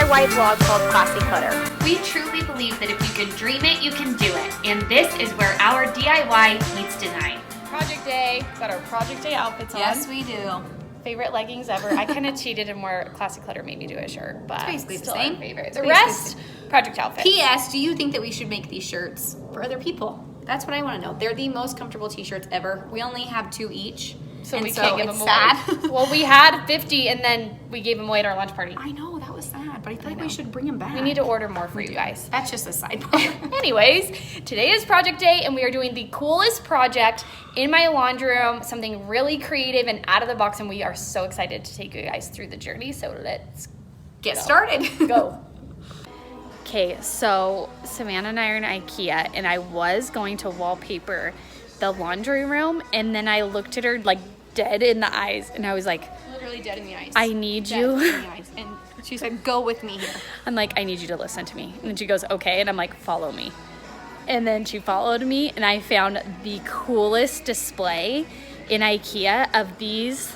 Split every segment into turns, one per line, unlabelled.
DIY vlog called Classy Clutter.
We truly believe that if you can dream it, you can do it. And this is where our DIY meets design.
Project day. Got our project day outfits on.
Yes, we do.
Favorite leggings ever. I kind of cheated and wore Classy Clutter made me do a shirt, but
it's basically
still
the same.
our favorite. The rest, project outfits.
P.S. Do you think that we should make these shirts for other people? That's what I want to know. They're the most comfortable t-shirts ever. We only have 2 each.
So we can't give them away. Well, we had 50 and then we gave them away at our lunch party.
I know, that was sad, but I feel like we should bring them back.
We need to order more for you guys.
That's just a sidebar.
Anyways, today is project day and we are doing the coolest project in my laundry room, something really creative and out of the box, and we are so excited to take you guys through the journey. So let's
get started.
Go. Okay, so Savannah and I are in IKEA and I was going to wallpaper the laundry room, and then I looked at her like dead in the eyes and I was like,
literally dead in the eyes.
I need you.
Dead in the eyes. And she said, go with me here.
I'm like, I need you to listen to me. And then she goes, okay. And I'm like, follow me. And then she followed me and I found the coolest display in IKEA of these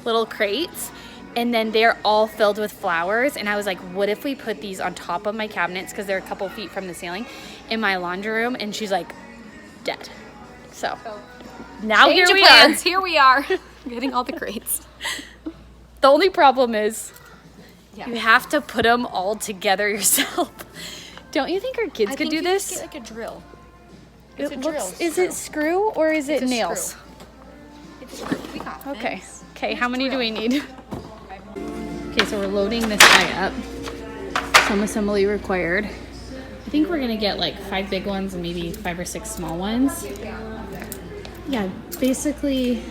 little crates. And then they're all filled with flowers. And I was like, what if we put these on top of my cabinets, because they're a couple feet from the ceiling, in my laundry room? And she's like, dead. So now here we are.
Here we are. Getting all the crates.
The only problem is you have to put them all together yourself. Don't you think our kids could do this?
Just get like a drill.
It's a drill. Is it screw or is it nails?
It's screw. We got this.
Okay. Okay, how many do we need? Okay, so we're loading this guy up. Some assembly required. I think we're gonna get like 5 big ones and maybe 5 or 6 small ones. Yeah, basically,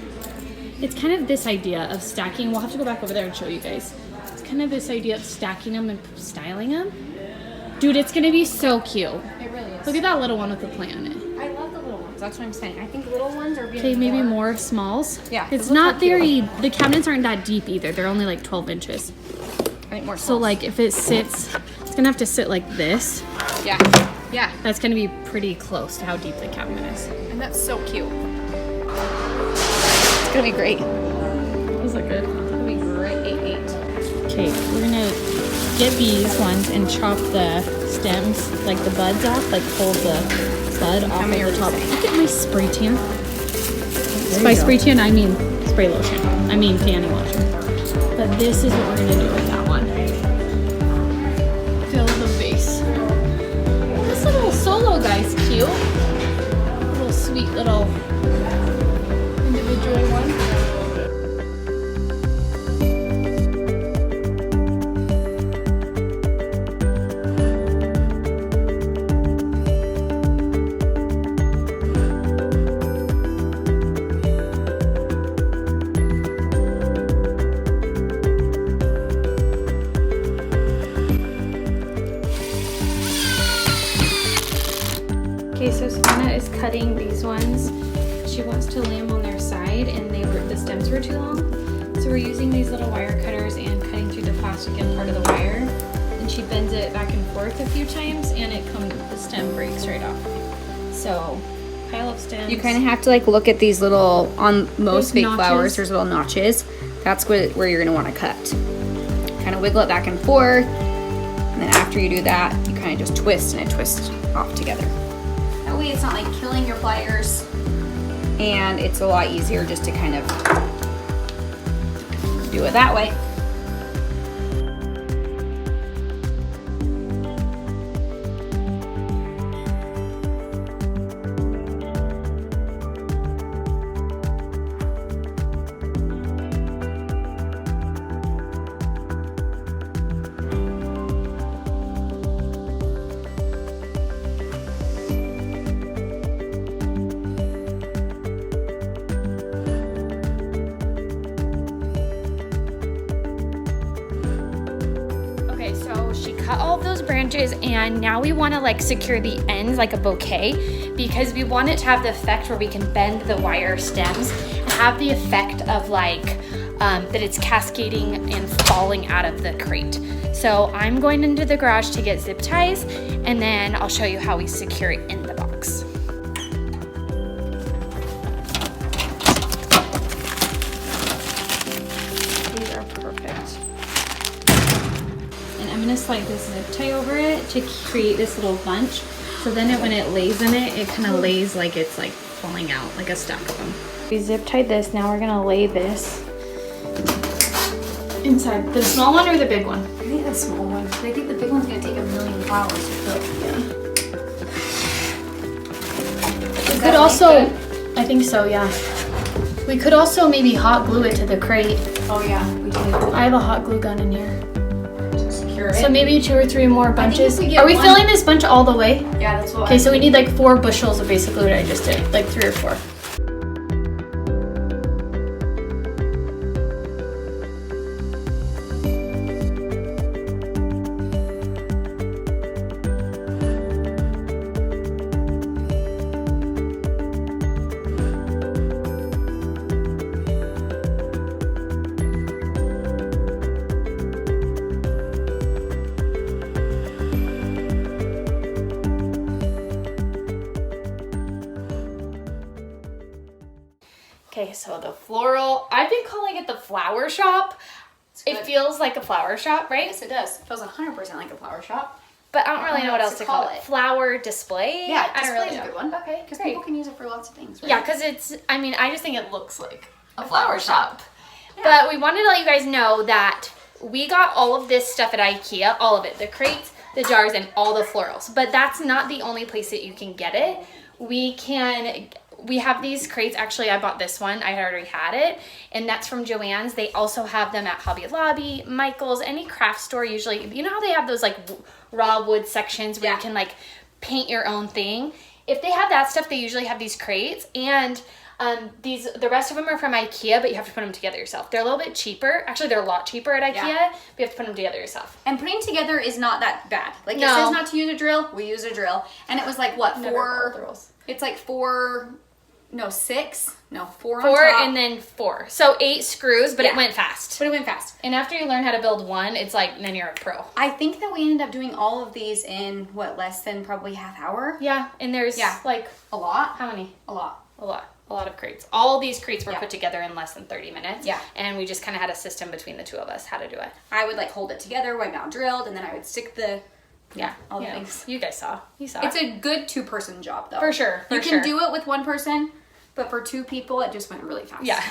it's kind of this idea of stacking. We'll have to go back over there and show you guys. It's kind of this idea of stacking them and styling them. Dude, it's gonna be so cute.
It really is.
Look at that little one with the plant on it.
I love the little ones. That's what I'm saying. I think little ones are being
Okay, maybe more smalls.
Yeah.
It's not very, the cabinets aren't that deep either. They're only like 12 inches.
I think more smalls.
So like if it sits, it's gonna have to sit like this.
Yeah. Yeah.
That's gonna be pretty close to how deep the cabinet is.
And that's so cute. It's gonna be great.
Is that good?
It's gonna be great.
Okay, we're gonna get these ones and chop the stems, like the buds off, like pull the bud off of the top. Look at my spray tan. By spray tan, I mean spray lotion. I mean tanning lotion. But this is what we're gonna do with that one. Fill the base. This little solo guy's cute. Little sweet little individual one. Okay, so Savannah is cutting these ones. She wants to lay them on their side, and the stems were too long. So we're using these little wire cutters and cutting through the plastic and part of the wire. And she bends it back and forth a few times, and the stem breaks right off. So pile of stems.
You kind of have to like look at these little, on most fake
notches.
flowers, there's little notches. That's where you're gonna want to cut. Kind of wiggle it back and forth, and then after you do that, you kind of just twist, and it twists off together. That way it's not like killing your pliers, and it's a lot easier just to kind of do it that way.
Cut all of those branches, and now we want to like secure the ends like a bouquet, because we want it to have the effect where we can bend the wire stems and have the effect of like that it's cascading and falling out of the crate. So I'm going into the garage to get zip ties, and then I'll show you how we secure it in the box. These are perfect. And I'm gonna like this zip tie over it to create this little bunch. So then when it lays in it, it kind of lays like it's like falling out, like a stack of them. We zip tied this. Now we're gonna lay this inside. The small one or the big one?
I think the small one. I think the big one's gonna take a million flowers to fill.
Yeah. We could also, I think so, yeah. We could also maybe hot glue it to the crate.
Oh yeah, we do.
I have a hot glue gun in here.
To secure it.
So maybe 2 or 3 more bunches.
Are
we filling this bunch all the way?
Yeah, that's what.
Okay, so we need like 4 bushels of basically what I just did, like 3 or 4. Okay, so the floral, I've been calling it the flower shop. It feels like a flower shop, right?
Yes, it does. It feels 100% like a flower shop.
But I don't really know what else to call it. Flower display?
Yeah,
I don't really
display is a good one.
Okay,
Because
great.
people can use it for lots of things, right?
Yeah, because it's, I mean, I just think it looks like
A flower shop.
Yeah. But we wanted to let you guys know that we got all of this stuff at IKEA, all of it, the crates, the jars, and all the florals. But that's not the only place that you can get it. We have these crates. Actually, I bought this one. I already had it, and that's from Joann's. They also have them at Hobby Lobby, Michael's, any craft store usually. You know how they have those like raw wood sections where you can like paint your own thing? If they have that stuff, they usually have these crates, and the rest of them are from IKEA, but you have to put them together yourself. They're a little bit cheaper. Actually, they're a lot cheaper at IKEA, but you have to put them together yourself.
And putting together is not that bad. Like,
No.
it says not to use a drill. We use a drill. And it was like, what,
Never followed the rules.
It's like 4 on
4
top.
and then 4. So 8 screws, but it went fast.
But it went fast.
And after you learn how to build one, it's like, then you're a pro.
I think that we ended up doing all of these in, less than probably half hour?
Yeah, and there's like,
A lot?
how many?
A lot.
A lot of crates. All these crates were put together in less than 30 minutes.
Yeah.
And we just kind of had a system between the two of us how to do it.
I would like hold it together when now drilled, and then I would stick the all the things.
You guys saw. You saw.
It's a good 2-person job though.
For sure.
You can do it with 1 person, but for 2 people, it just went really fast.
Yeah.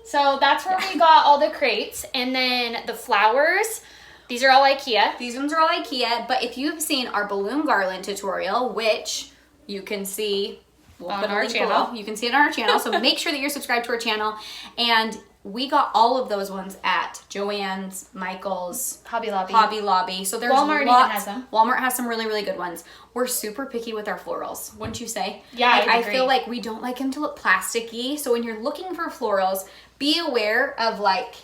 So that's where we got all the crates, and then the flowers. These are all IKEA.
These ones are all IKEA, but if you've seen our balloon garland tutorial, which you can see
on our channel.
You can see it on our channel, so make sure that you're subscribed to our channel. And we got all of those ones at Joann's, Michael's,
Hobby
Lobby. So there's
Walmart even
lots.
has them.
Walmart has some really, really good ones. We're super picky with our florals, wouldn't you say?
Yeah,
like,
I
I
agree.
feel like we don't like them to look plasticky. So when you're looking for florals, be aware of like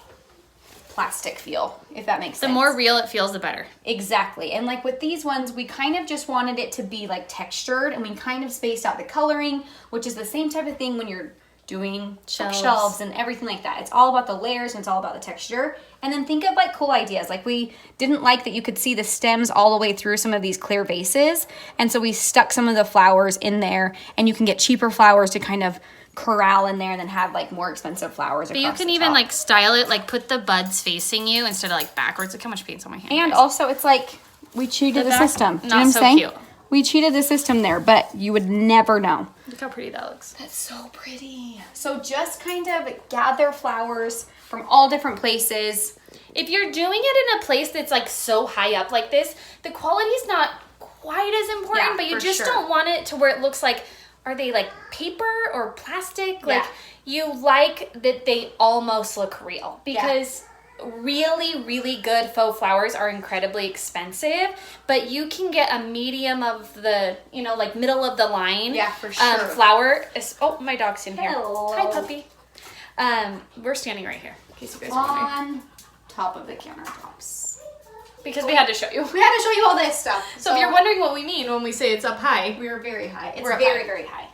plastic feel, if that makes sense.
The more real it feels, the better.
Exactly. And like with these ones, we kind of just wanted it to be like textured, and we kind of spaced out the coloring, which is the same type of thing when you're doing shelves and everything like that. It's all about the layers and it's all about the texture. And then think of like cool ideas. Like we didn't like that you could see the stems all the way through some of these clear vases. And so we stuck some of the flowers in there, and you can get cheaper flowers to kind of corral in there and then have like more expensive flowers.
But you can even like style it, like put the buds facing you instead of like backwards. Look how much paint's on my hand.
And
guys.
also it's like we cheated the system. Do you know what I'm saying?
Cute.
We cheated the system there, but you would never know.
Look how pretty that looks.
That's so pretty. So just kind of gather flowers from all different places.
If you're doing it in a place that's like so high up like this, the quality is not quite as important,
Yeah,
but you
for
just
sure.
don't want it to where it looks like, are they like paper or plastic? Like
Yeah.
you like that they almost look real, because really, really good faux flowers are incredibly expensive, but you can get a medium of the, you know, like middle of the line.
Yeah, for sure.
Flower. Oh, my dog's in here.
Hello.
Hi, puppy. We're standing right here, in case you guys are wondering.
On top of the countertops.
Because we had to show you.
We had to show you all this stuff.
So if you're wondering what we mean when we say it's up high.
we were very high. It's
We're up
very,
high.
very high.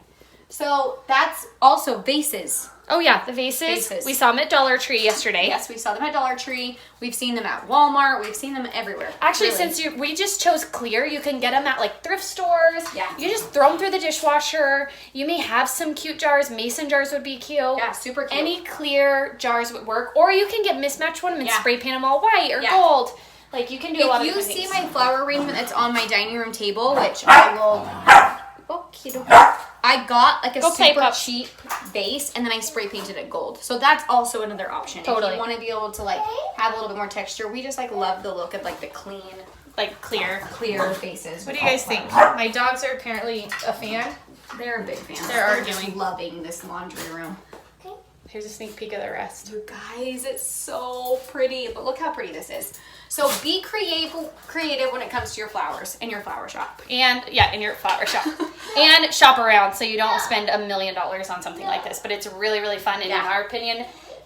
So that's also vases.
Oh yeah, the vases. We saw them at Dollar Tree yesterday.
Yes, we saw them at Dollar Tree. We've seen them at Walmart. We've seen them everywhere.
Actually,
really.
since we just chose clear, you can get them at like thrift stores.
Yeah.
You just throw them through the dishwasher. You may have some cute jars. Mason jars would be cute.
Yeah, super cute.
Any clear jars would work. Or you can get mismatched one and
Yeah.
spray paint them all white or
Yeah.
gold. Like you can do a lot of
If you
different
see
things.
my flower arrangement that's on my dining room table, which I will, I got like a
Go play,
super
pup.
cheap base and then I spray painted it gold. So that's also another option.
Totally.
If you want to be able to like have a little bit more texture, we just like love the look of like the clean,
like clear.
faces.
What do you guys think? My dogs are apparently a fan.
They're big fans.
They're
just
arguing.
loving this laundry room.
Here's a sneak peek of the rest.
You guys, it's so pretty. But look how pretty this is. So be creative when it comes to your flowers in your flower shop.
And yeah, in your flower shop. And shop around so you don't spend $1 million on something like this. But it's really, really fun, and in our opinion,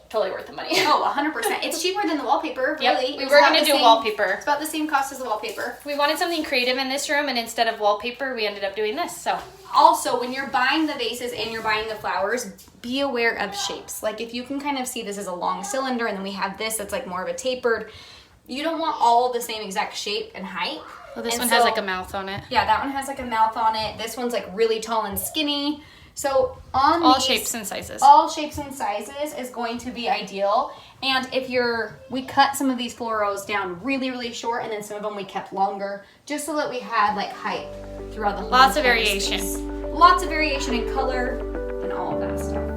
totally worth the money.
Oh, 100%. It's cheaper than the wallpaper, really.
Yep. We were going to do wallpaper.
It's about the same cost as the wallpaper.
We wanted something creative in this room, and instead of wallpaper, we ended up doing this. So
Also, when you're buying the vases and you're buying the flowers, be aware of shapes. Like if you can kind of see this is a long cylinder, and then we have this that's like more of a tapered, you don't want all the same exact shape and height.
well, this one has like a mouth on it.
Yeah, that one has like a mouth on it. This one's like really tall and skinny. So on
All
these,
shapes and sizes.
all shapes and sizes is going to be ideal. And if we cut some of these florals down really, really short, and then some of them we kept longer, just so that we had like height throughout the whole
Lots of
entire
variation.
space. Lots of variation in color and all of that stuff.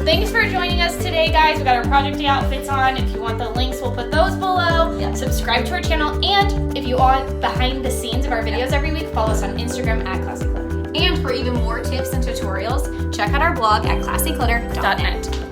Thanks for joining us today, guys. We got our project outfits on. If you want the links, we'll put those below.
Yeah.
Subscribe to our channel, and if you want behind the scenes of our videos every week, follow us on Instagram at Classy Clutter.
And for even more tips and tutorials, check out our blog at classyclutter.net.